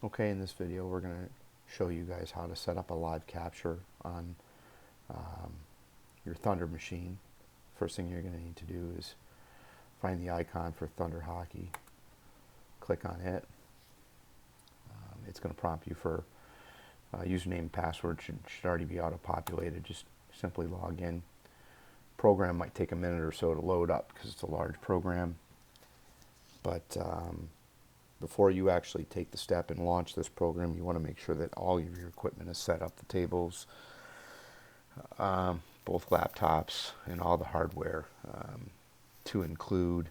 Okay, in this video we're going to show you guys how to set up a live capture on um, your Thunder machine. First thing you're going to need to do is find the icon for Thunder Hockey, click on it. It's going to prompt you for username and password. Should already be auto-populated. Just simply log in. Program might take a minute or so to load up because it's a large program, but before you actually take the step and launch this program, you want to make sure that all of your equipment is set up, the tables, both laptops and all the hardware, to include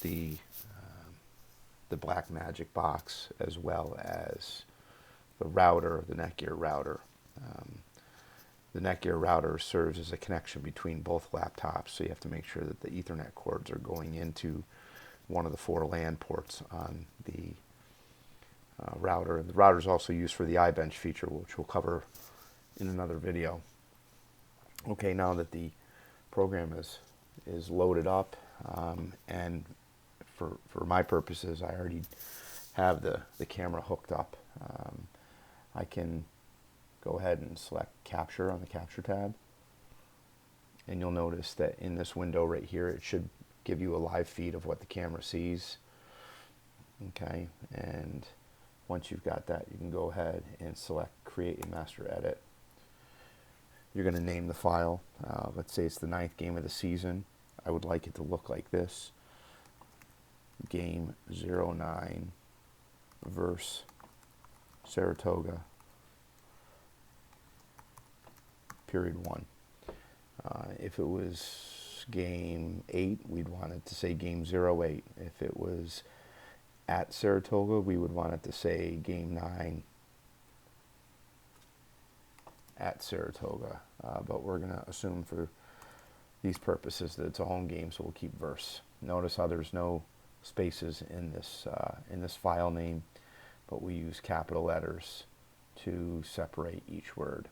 the Black Magic box, as well as the router, the Netgear router. The Netgear router serves as a connection between both laptops, so you have to make sure that the Ethernet cords are going into one of the 4 LAN ports on the router. The router is also used for the iBench feature, which we'll cover in another video. Okay, now that the program is loaded up, and for my purposes, I already have the camera hooked up. I can go ahead and select Capture on the Capture tab, and you'll notice that in this window right here, it should give you a live feed of what the camera sees. Okay, and once you've got that, you can go ahead and select Create a Master Edit. You're going to name the file. Let's say it's the 9th game of the season. I would like it to look like this. Game 09 versus Saratoga, period 1. If it was game 8, we'd want it to say game 08. If it was at Saratoga, we would want it to say game 9 at Saratoga. But we're going to assume for these purposes that it's a home game, so we'll keep verse. Notice how there's no spaces in this file name, but we use capital letters to separate each word.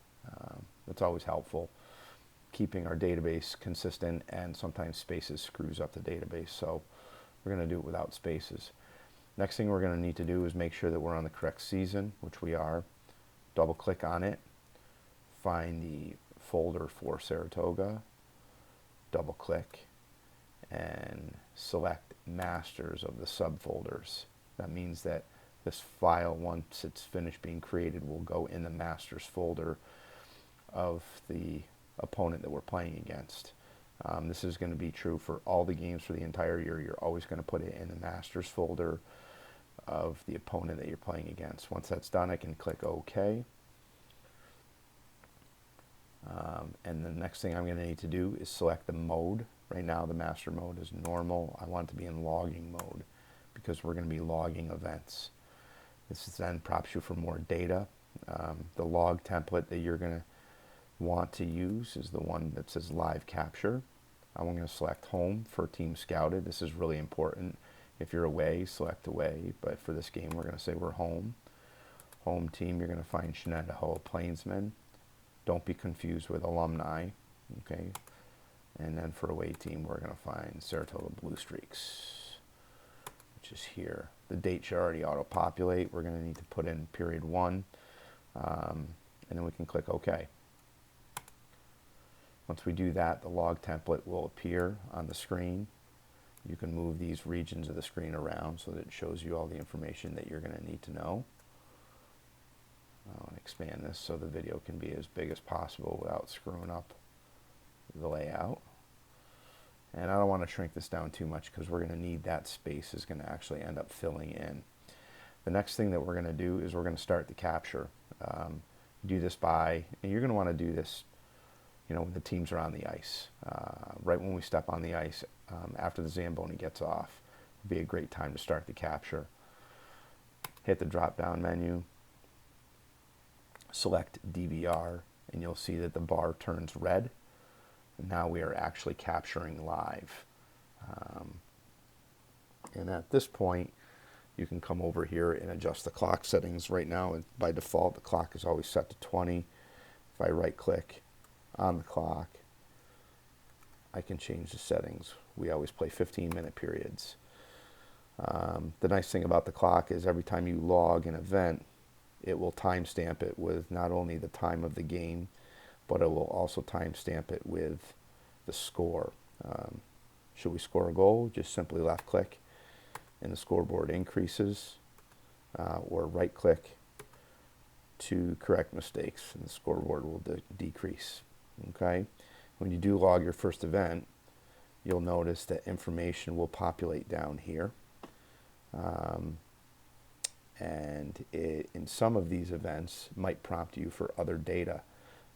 That's always helpful, keeping our database consistent, and sometimes spaces screws up the database, so we're going to do it without spaces. Next thing we're going to need to do is make sure that we're on the correct season, which we are. Double click on it, find the folder for Saratoga, double click, and select masters of the subfolders. That means that this file, once it's finished being created, will go in the masters folder of the opponent that we're playing against. This is going to be true for all the games for the entire year. You're always going to put it in the masters folder of the opponent that you're playing against. Once that's done, I can click OK. And the next thing I'm going to need to do is select the mode. Right now the master mode is normal. I want it to be in logging mode because we're going to be logging events. This then prompts you for more data. The log template that you're going to want to use is the one that says live capture. I'm going to select home for team scouted. This is really important. If you're away, select away, but for this game we're going to say we're home. Home team, you're going to find Shenandoah Plainsmen. Don't be confused with alumni. Okay, and then for away team we're going to find Saratoga Blue Streaks, which is here. The date should already auto-populate. We're going to need to put in period 1, and then we can click OK. Once we do that, the log template will appear on the screen. You can move these regions of the screen around so that it shows you all the information that you're going to need to know. I want to expand this so the video can be as big as possible without screwing up the layout. And I don't want to shrink this down too much because we're going to need that space is going to actually end up filling in. The next thing that we're going to do is we're going to start the capture. Do this by, and you're going to want to do this, you know, when the teams are on the ice. Right when we step on the ice, after the Zamboni gets off, would be a great time to start the capture. Hit the drop-down menu, select DVR, and you'll see that the bar turns red. And now we are actually capturing live. And at this point, you can come over here and adjust the clock settings. Right now, by default, the clock is always set to 20. If I right-click on the clock, I can change the settings. We always play 15-minute periods. The nice thing about the clock is every time you log an event, it will timestamp it with not only the time of the game, but it will also timestamp it with the score. Should we score a goal, just simply left click and the scoreboard increases, or right click to correct mistakes and the scoreboard will decrease. Okay, when you do log your first event, you'll notice that information will populate down here. And in some of these events might prompt you for other data.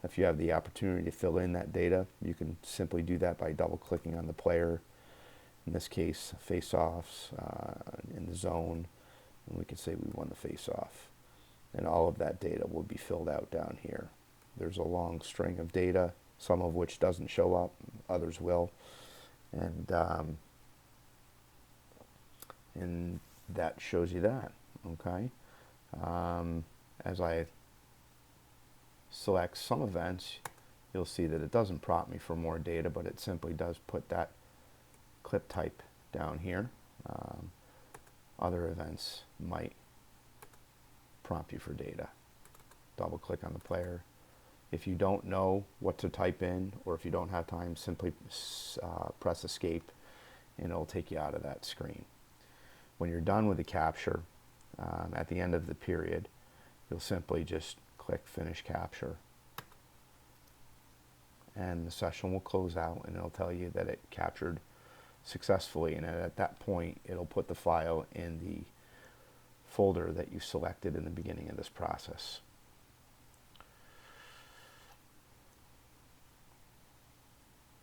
If you have the opportunity to fill in that data, you can simply do that by double clicking on the player. In this case, face-offs in the zone, and we can say we won the face-off. And all of that data will be filled out down here. There's a long string of data, some of which doesn't show up, others will. And that shows you that, okay? As I select some events, you'll see that it doesn't prompt me for more data, but it simply does put that clip type down here. Other events might prompt you for data. Double click on the player. If you don't know what to type in, or if you don't have time, simply press escape and it'll take you out of that screen. When you're done with the capture, at the end of the period, you'll simply just click finish capture and the session will close out and it'll tell you that it captured successfully, and at that point it'll put the file in the folder that you selected in the beginning of this process.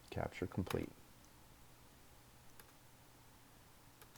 Capture complete.